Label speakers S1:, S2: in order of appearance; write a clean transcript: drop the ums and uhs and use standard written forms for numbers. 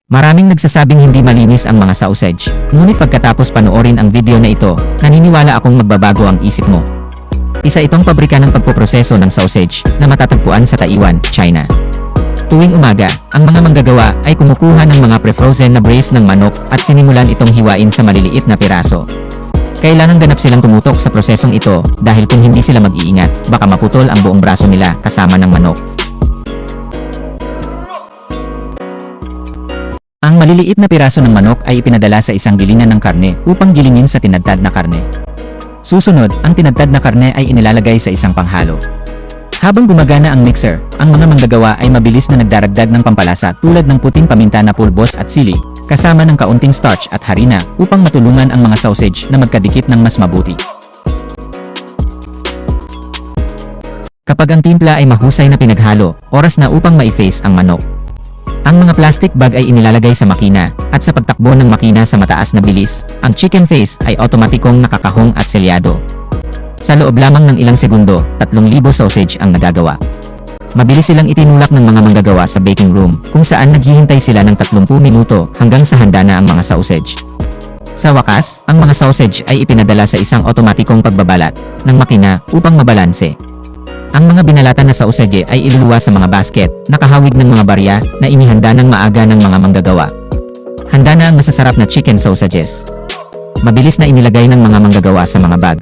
S1: Maraming nagsasabing hindi malinis ang mga sausage, ngunit pagkatapos panoorin ang video na ito, naniniwala akong magbabago ang isip mo. Isa itong pabrika ng pagpoproseso ng sausage na matatagpuan sa Taiwan, China. Tuwing umaga, ang mga manggagawa ay kumukuha ng mga pre-frozen na braised ng manok at sinimulan itong hiwain sa maliliit na piraso. Kailangan ganap silang tumutok sa prosesong ito dahil kung hindi sila mag-iingat, baka maputol ang buong braso nila kasama ng manok. Ang maliliit na piraso ng manok ay ipinadala sa isang gilingan ng karne upang gilingin sa tinadtad na karne. Susunod, ang tinadtad na karne ay inilalagay sa isang panghalo. Habang gumagana ang mixer, ang mga manggagawa ay mabilis na nagdaragdag ng pampalasa tulad ng puting paminta na pulbos at sili, kasama ng kaunting starch at harina upang matulungan ang mga sausage na magkadikit ng mas mabuti. Kapag ang timpla ay mahusay na pinaghalo, oras na upang ma-face ang manok. Ang mga plastic bag ay inilalagay sa makina, at sa pagtakbo ng makina sa mataas na bilis, ang chicken face ay otomatikong nakakahong at selyado. Sa loob lamang ng ilang segundo, 3,000 sausage ang nagagawa. Mabilis silang itinulak ng mga manggagawa sa baking room, kung saan naghihintay sila ng 30 minuto hanggang sa handa na ang mga sausage. Sa wakas, ang mga sausage ay ipinadala sa isang otomatikong pagbabalat ng makina upang mabalanse. Ang mga binalatan na sausage ay iluluwa sa mga basket, nakahawig ng mga barya na inihanda ng maaga ng mga manggagawa. Handa na ang masasarap na chicken sausages. Mabilis na inilagay ng mga manggagawa sa mga bag.